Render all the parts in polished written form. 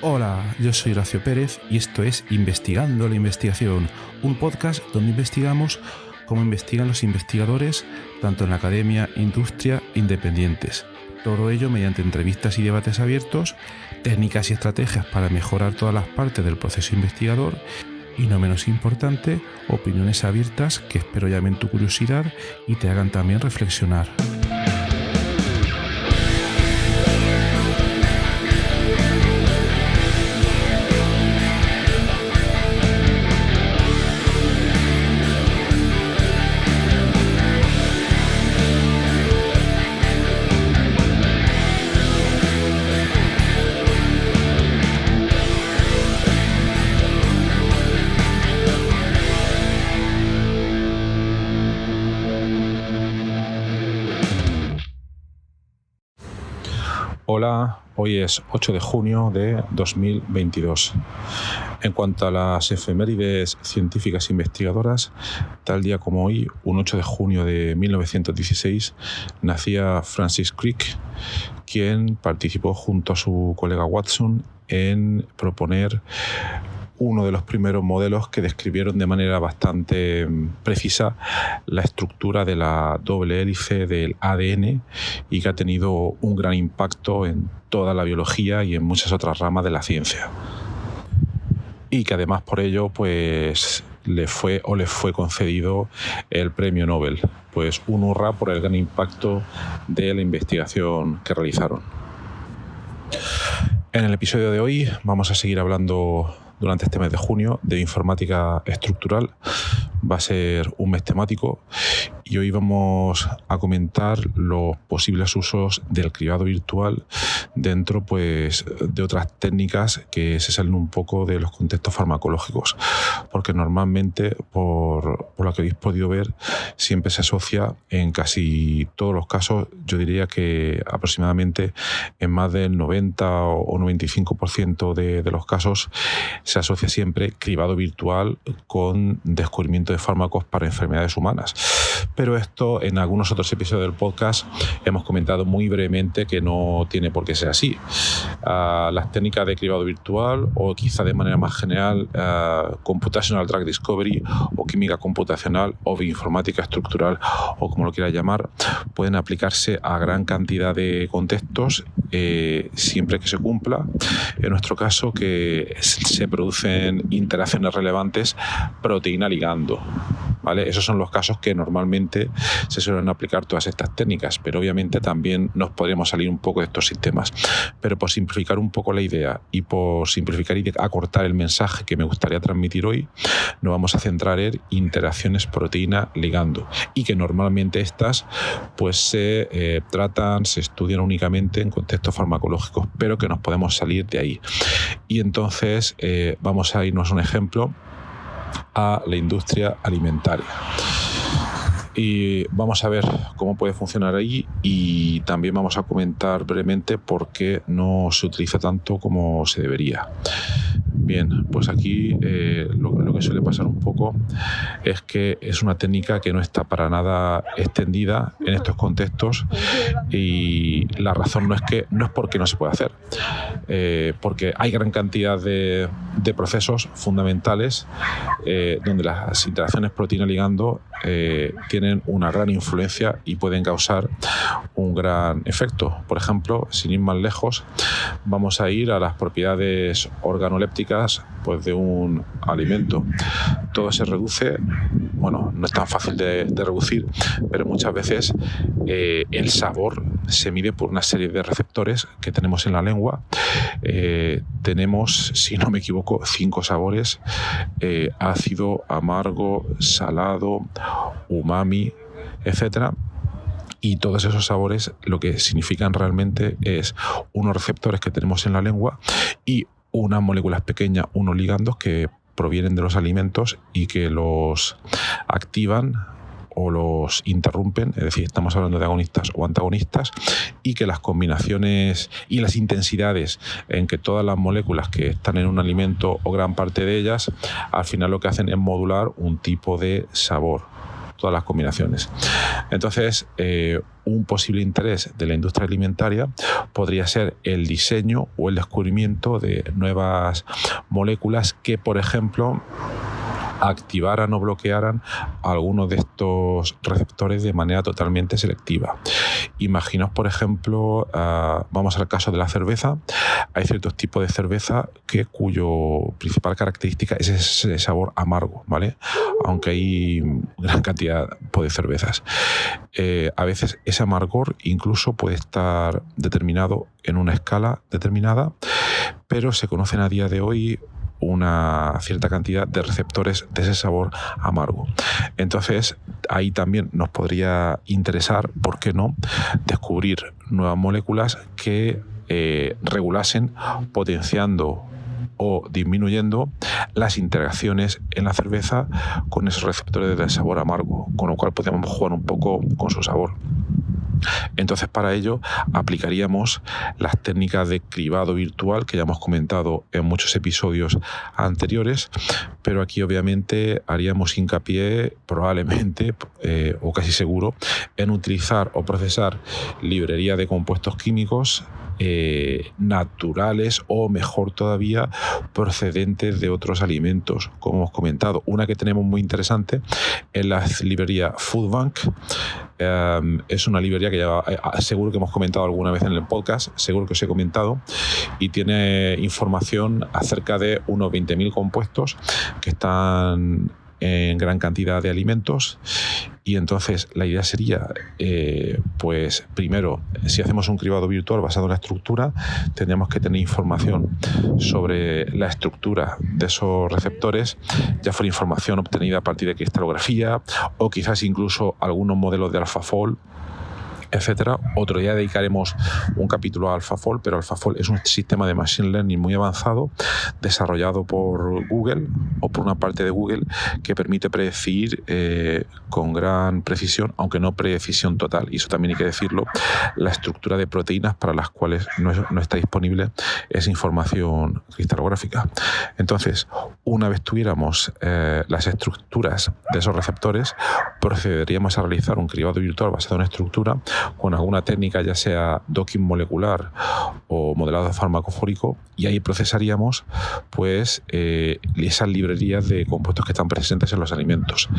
Hola, yo soy Horacio Pérez y esto es Investigando la Investigación, un podcast donde investigamos cómo investigan los investigadores, tanto en la academia, industria, independientes. Todo ello mediante entrevistas y debates abiertos, técnicas y estrategias para mejorar todas las partes del proceso investigador y, no menos importante, opiniones abiertas que espero llamen tu curiosidad y te hagan también reflexionar. Hola, hoy es 8 de junio de 2022. En cuanto a las efemérides científicas investigadoras, tal día como hoy, un 8 de junio de 1916, nacía Francis Crick, quien participó junto a su colega Watson en proponer uno de los primeros modelos que describieron de manera bastante precisa la estructura de la doble hélice del ADN y que ha tenido un gran impacto en toda la biología y en muchas otras ramas de la ciencia. Y que además por ello pues le fue concedido el premio Nobel. Pues un hurra por el gran impacto de la investigación que realizaron. En el episodio de hoy vamos a seguir hablando durante este mes de junio de informática estructural. Va a ser un mes temático y hoy vamos a comentar los posibles usos del cribado virtual dentro pues de otras técnicas que se salen un poco de los contextos farmacológicos, porque normalmente por lo que habéis podido ver siempre se asocia en casi todos los casos, yo diría que aproximadamente en más del 90 o 95% de los casos se asocia siempre cribado virtual con descubrimiento de fármacos para enfermedades humanas. Pero esto en algunos otros episodios del podcast hemos comentado muy brevemente que no tiene por qué ser así. Las técnicas de cribado virtual o quizá de manera más general computational drug discovery o química computacional o bioinformática estructural o como lo quieras llamar, pueden aplicarse a gran cantidad de contextos siempre que se cumpla, en nuestro caso, que se producen interacciones relevantes proteína-ligando. ¿Vale? Esos son los casos que normalmente se suelen aplicar todas estas técnicas, pero obviamente también nos podríamos salir un poco de estos sistemas. Pero por simplificar un poco la idea y por simplificar y acortar el mensaje que me gustaría transmitir hoy, nos vamos a centrar en interacciones proteína-ligando y que normalmente estas pues se tratan, se estudian únicamente en contextos farmacológicos, pero que nos podemos salir de ahí. Y entonces vamos a irnos a un ejemplo a la industria alimentaria. Y vamos a ver cómo puede funcionar ahí y también vamos a comentar brevemente por qué no se utiliza tanto como se debería. Bien, pues aquí lo que suele pasar un poco es que es una técnica que no está para nada extendida en estos contextos y la razón no es porque no se pueda hacer, porque hay gran cantidad de procesos fundamentales donde las interacciones proteína-ligando tienen una gran influencia y pueden causar un gran efecto. Por ejemplo, sin ir más lejos, vamos a ir a las propiedades organolépticas pues de un alimento. Todo se reduce, bueno, no es tan fácil de reducir, pero muchas veces el sabor se mide por una serie de receptores que tenemos en la lengua. Tenemos, si no me equivoco, 5 sabores: ácido, amargo, salado, umami, etcétera. Y todos esos sabores lo que significan realmente es unos receptores que tenemos en la lengua y unas moléculas pequeñas, unos ligandos que provienen de los alimentos y que los activan o los interrumpen, es decir, estamos hablando de agonistas o antagonistas, y que las combinaciones y las intensidades en que todas las moléculas que están en un alimento o gran parte de ellas, al final lo que hacen es modular un tipo de sabor. todas las combinaciones. Entonces, un posible interés de la industria alimentaria podría ser el diseño o el descubrimiento de nuevas moléculas que, por ejemplo, activaran o bloquearan algunos de estos receptores de manera totalmente selectiva. Imaginaos, por ejemplo, vamos al caso de la cerveza. Hay ciertos tipos de cerveza cuyo principal característica es ese sabor amargo, ¿vale? Aunque hay gran cantidad de cervezas. A veces ese amargor incluso puede estar determinado en una escala determinada, pero se conocen a día de hoy una cierta cantidad de receptores de ese sabor amargo. Entonces, ahí también nos podría interesar, ¿por qué no?, descubrir nuevas moléculas que regulasen, potenciando o disminuyendo las interacciones en la cerveza con esos receptores de sabor amargo, con lo cual podemos jugar un poco con su sabor. Entonces, para ello aplicaríamos las técnicas de cribado virtual que ya hemos comentado en muchos episodios anteriores, pero aquí obviamente haríamos hincapié probablemente o casi seguro en utilizar o procesar librería de compuestos químicos naturales o, mejor todavía, procedentes de otros alimentos. Como hemos comentado, una que tenemos muy interesante es la librería Foodbank. Es una librería que ya seguro que hemos comentado alguna vez en el podcast, seguro que os he comentado, y tiene información acerca de unos 20.000 compuestos que están en gran cantidad de alimentos. Y entonces la idea sería, pues primero, si hacemos un cribado virtual basado en la estructura, tendríamos que tener información sobre la estructura de esos receptores, ya fuera información obtenida a partir de cristalografía o quizás incluso algunos modelos de AlphaFold, etcétera. Otro día dedicaremos un capítulo a AlphaFold, pero AlphaFold es un sistema de machine learning muy avanzado desarrollado por Google o por una parte de Google que permite predecir con gran precisión, aunque no precisión total, y eso también hay que decirlo, la estructura de proteínas para las cuales no está disponible esa información cristalográfica. Entonces, una vez tuviéramos las estructuras de esos receptores, procederíamos a realizar un cribado virtual basado en estructura con alguna técnica, ya sea docking molecular o modelado farmacofórico, y ahí procesaríamos pues esas librerías de compuestos que están presentes en los alimentos.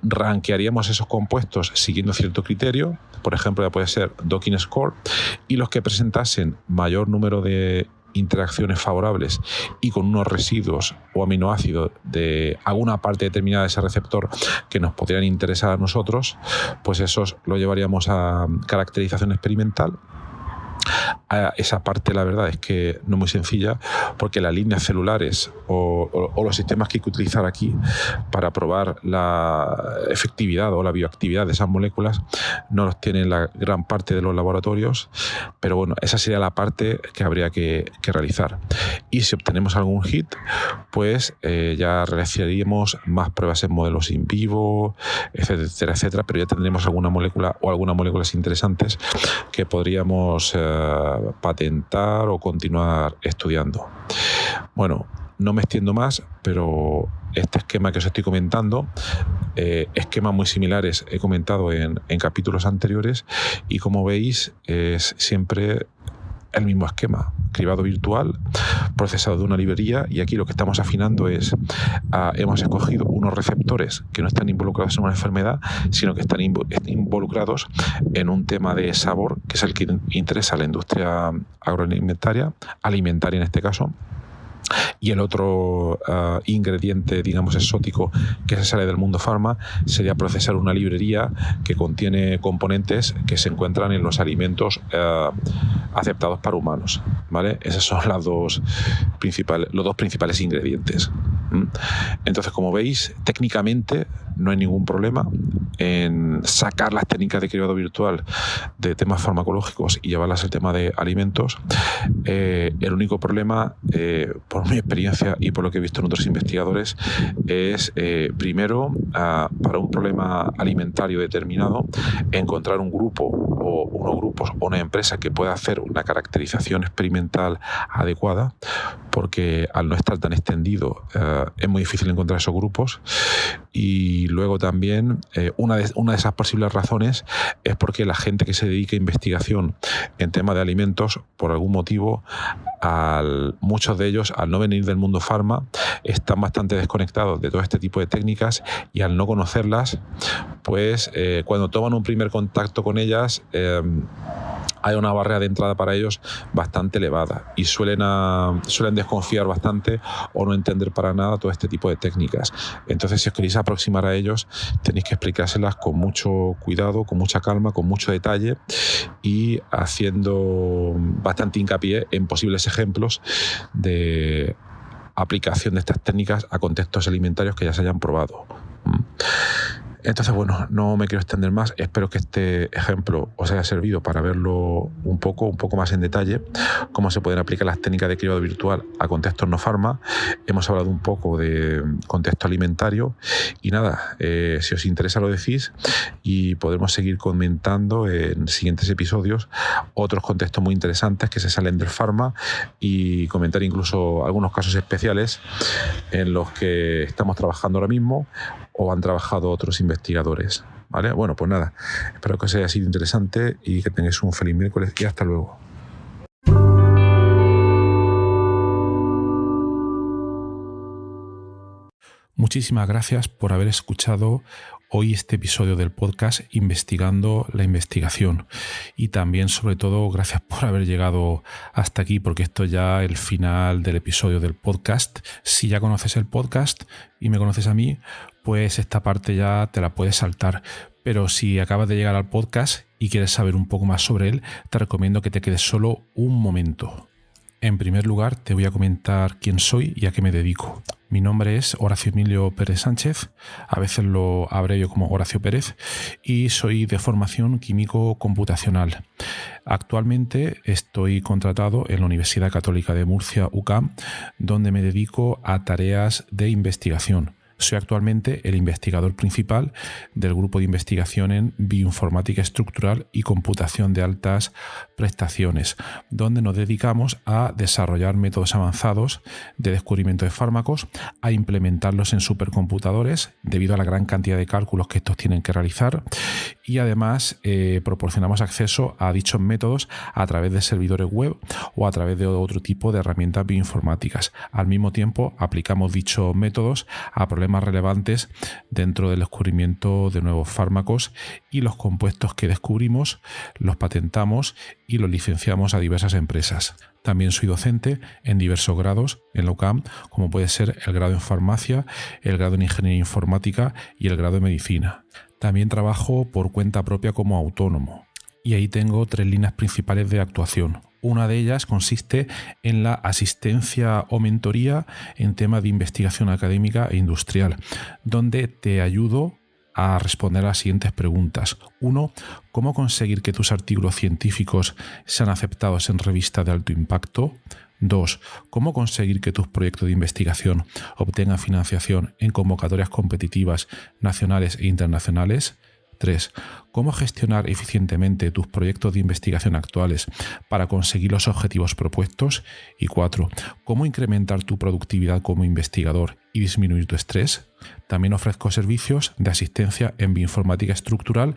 Rankearíamos esos compuestos siguiendo cierto criterio, por ejemplo, ya puede ser docking score, y los que presentasen mayor número de interacciones favorables y con unos residuos o aminoácidos de alguna parte determinada de ese receptor que nos podrían interesar a nosotros, pues esos lo llevaríamos a caracterización experimental. Esa parte, la verdad, es que no es muy sencilla, porque las líneas celulares o los sistemas que hay que utilizar aquí para probar la efectividad o la bioactividad de esas moléculas no los tienen la gran parte de los laboratorios, pero bueno, esa sería la parte que habría que realizar. Y si obtenemos algún hit, pues ya realizaríamos más pruebas en modelos in vivo, etcétera, etcétera, pero ya tendremos alguna molécula o algunas moléculas interesantes que podríamos patentar o continuar estudiando. Bueno, no me extiendo más, pero este esquema que os estoy comentando, esquemas muy similares he comentado en capítulos anteriores, y como veis es siempre el mismo esquema: cribado virtual, procesado de una librería, y aquí lo que estamos afinando es, hemos escogido unos receptores que no están involucrados en una enfermedad, sino que están involucrados en un tema de sabor, que es el que interesa a la industria agroalimentaria, alimentaria en este caso. Y el otro ingrediente, digamos, exótico que se sale del mundo farma sería procesar una librería que contiene componentes que se encuentran en los alimentos aceptados para humanos, ¿vale? Esos son los dos principales ingredientes. Entonces, como veis, técnicamente no hay ningún problema en sacar las técnicas de cribado virtual de temas farmacológicos y llevarlas al tema de alimentos. El único problema, por mi experiencia y por lo que he visto en otros investigadores, es primero, para un problema alimentario determinado, encontrar un grupo o unos grupos o una empresa que pueda hacer una caracterización experimental adecuada, porque al no estar tan extendido es muy difícil encontrar esos grupos. Y luego también una de esas posibles razones es porque la gente que se dedica a investigación en temas de alimentos, por algún motivo, muchos de ellos, al no venir del mundo farma, están bastante desconectados de todo este tipo de técnicas, y al no conocerlas, pues cuando toman un primer contacto con ellas, hay una barrera de entrada para ellos bastante elevada, y suelen desconfiar bastante o no entender para nada todo este tipo de técnicas. Entonces, si os queréis aproximar a ellos, tenéis que explicárselas con mucho cuidado, con mucha calma, con mucho detalle, y haciendo bastante hincapié en posibles ejemplos de aplicación de estas técnicas a contextos alimentarios que ya se hayan probado. Entonces, bueno, no me quiero extender más. Espero que este ejemplo os haya servido para verlo un poco más en detalle, cómo se pueden aplicar las técnicas de cribado virtual a contextos no farma. Hemos hablado un poco de contexto alimentario y nada, si os interesa lo decís y podremos seguir comentando en siguientes episodios otros contextos muy interesantes que se salen del farma, y comentar incluso algunos casos especiales en los que estamos trabajando ahora mismo o han trabajado otros investigadores, ¿vale? Bueno, pues nada, espero que os haya sido interesante y que tengáis un feliz miércoles, y hasta luego. Muchísimas gracias por haber escuchado hoy este episodio del podcast Investigando la Investigación, y también, sobre todo, gracias por haber llegado hasta aquí, porque esto ya es el final del episodio del podcast. Si ya conoces el podcast y me conoces a mí, pues esta parte ya te la puedes saltar. Pero si acabas de llegar al podcast y quieres saber un poco más sobre él, te recomiendo que te quedes solo un momento. En primer lugar, te voy a comentar quién soy y a qué me dedico. Mi nombre es Horacio Emilio Pérez Sánchez, a veces lo abrevio como Horacio Pérez, y soy de formación químico computacional. Actualmente estoy contratado en la Universidad Católica de Murcia, UCAM, donde me dedico a tareas de investigación. Soy actualmente el investigador principal del grupo de investigación en bioinformática estructural y computación de altas prestaciones, donde nos dedicamos a desarrollar métodos avanzados de descubrimiento de fármacos, a implementarlos en supercomputadores debido a la gran cantidad de cálculos que estos tienen que realizar, y además proporcionamos acceso a dichos métodos a través de servidores web o a través de otro tipo de herramientas bioinformáticas. Al mismo tiempo, aplicamos dichos métodos a problemas relevantes dentro del descubrimiento de nuevos fármacos, y los compuestos que descubrimos los patentamos y los licenciamos a diversas empresas. También soy docente en diversos grados en la UCAM, como puede ser el grado en farmacia, el grado en ingeniería informática y el grado en medicina. También trabajo por cuenta propia como autónomo, y ahí tengo 3 líneas principales de actuación. Una de ellas consiste en la asistencia o mentoría en temas de investigación académica e industrial, donde te ayudo a responder a las siguientes preguntas. 1. ¿Cómo conseguir que tus artículos científicos sean aceptados en revistas de alto impacto? 2. ¿Cómo conseguir que tus proyectos de investigación obtengan financiación en convocatorias competitivas nacionales e internacionales? 3. ¿Cómo gestionar eficientemente tus proyectos de investigación actuales para conseguir los objetivos propuestos? Y 4. ¿Cómo incrementar tu productividad como investigador y disminuir tu estrés? También ofrezco servicios de asistencia en bioinformática estructural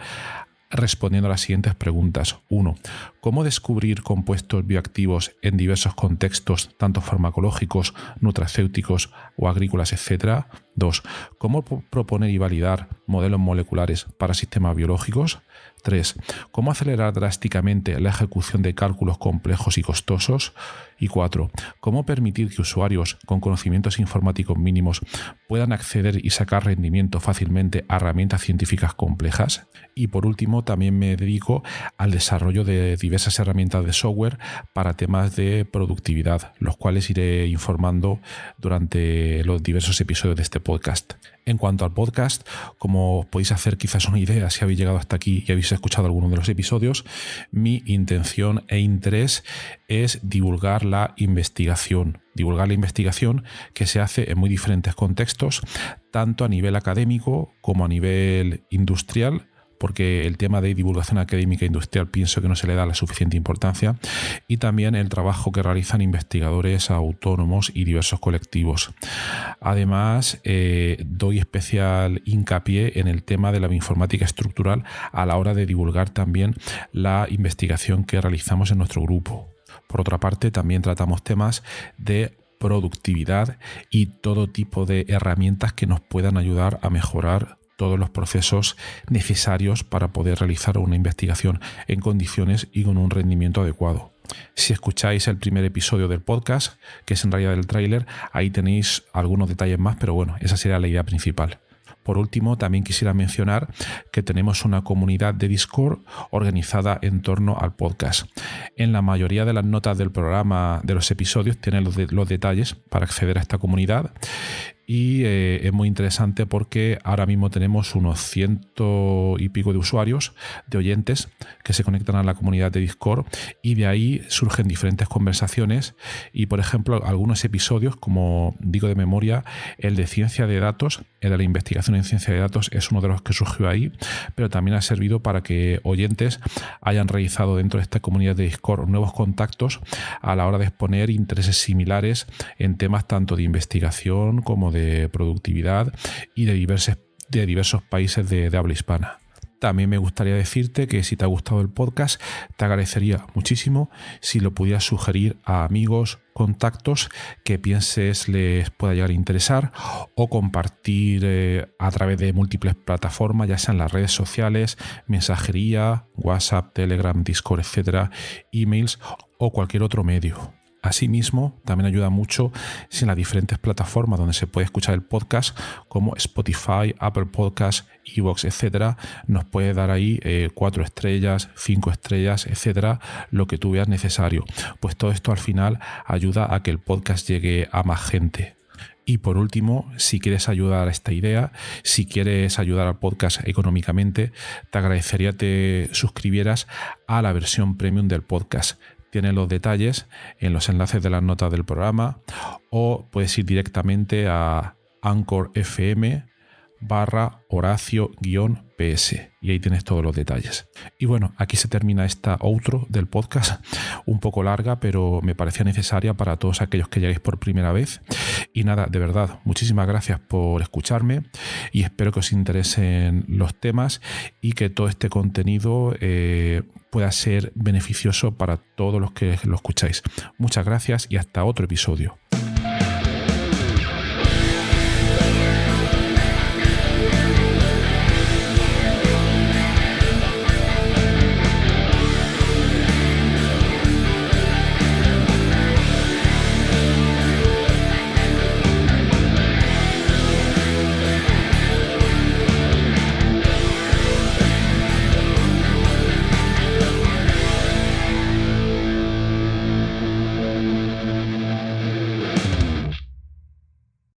respondiendo a las siguientes preguntas. 1. ¿Cómo descubrir compuestos bioactivos en diversos contextos, tanto farmacológicos, nutracéuticos o agrícolas, etc.? 2. ¿Cómo proponer y validar modelos moleculares para sistemas biológicos? 3. ¿Cómo acelerar drásticamente la ejecución de cálculos complejos y costosos? Y 4. ¿Cómo permitir que usuarios con conocimientos informáticos mínimos puedan acceder y sacar rendimiento fácilmente a herramientas científicas complejas? Y por último, también me dedico al desarrollo de diversas herramientas de software para temas de productividad, los cuales iré informando durante los diversos episodios de este podcast. En cuanto al podcast, como podéis hacer quizás una idea si habéis llegado hasta aquí y habéis escuchado alguno de los episodios, mi intención e interés es divulgar la investigación que se hace en muy diferentes contextos, tanto a nivel académico como a nivel industrial, porque el tema de divulgación académica e industrial pienso que no se le da la suficiente importancia, y también el trabajo que realizan investigadores autónomos y diversos colectivos. Además, doy especial hincapié en el tema de la bioinformática estructural a la hora de divulgar también la investigación que realizamos en nuestro grupo. Por otra parte, también tratamos temas de productividad y todo tipo de herramientas que nos puedan ayudar a mejorar todos los procesos necesarios para poder realizar una investigación en condiciones y con un rendimiento adecuado. Si escucháis el primer episodio del podcast, que es en realidad el tráiler, ahí tenéis algunos detalles más, pero bueno, esa sería la idea principal. Por último, también quisiera mencionar que tenemos una comunidad de Discord organizada en torno al podcast. En la mayoría de las notas del programa, de los episodios, tienen los detalles para acceder a esta comunidad. Y es muy interesante porque ahora mismo tenemos unos 100 y pico de usuarios, de oyentes, que se conectan a la comunidad de Discord, y de ahí surgen diferentes conversaciones. Y, por ejemplo, algunos episodios, como digo de memoria, el de ciencia de datos, el de la investigación en ciencia de datos, es uno de los que surgió ahí, pero también ha servido para que oyentes hayan realizado dentro de esta comunidad de Discord nuevos contactos a la hora de exponer intereses similares en temas tanto de investigación como de productividad y de diversos países de habla hispana. También me gustaría decirte que si te ha gustado el podcast, te agradecería muchísimo si lo pudieras sugerir a amigos, contactos que pienses les pueda llegar a interesar, o compartir a través de múltiples plataformas, ya sean las redes sociales, mensajería, WhatsApp, Telegram, Discord, etcétera, emails o cualquier otro medio. Asimismo, también ayuda mucho si en las diferentes plataformas donde se puede escuchar el podcast, como Spotify, Apple Podcasts, iVoox, etcétera, nos puede dar ahí 4 estrellas, 5 estrellas, etcétera, lo que tú veas necesario. Pues todo esto al final ayuda a que el podcast llegue a más gente. Y por último, si quieres ayudar a esta idea, si quieres ayudar al podcast económicamente, te agradecería te suscribieras a la versión premium del podcast. Tienes los detalles en los enlaces de las notas del programa, o puedes ir directamente a Anchor FM/Horacio-PS y ahí tienes todos los detalles. Y bueno, aquí se termina esta outro del podcast, un poco larga, pero me parecía necesaria para todos aquellos que lleguéis por primera vez. Y nada, de verdad, muchísimas gracias por escucharme y espero que os interesen los temas y que todo este contenido pueda ser beneficioso para todos los que lo escucháis. Muchas gracias y hasta otro episodio.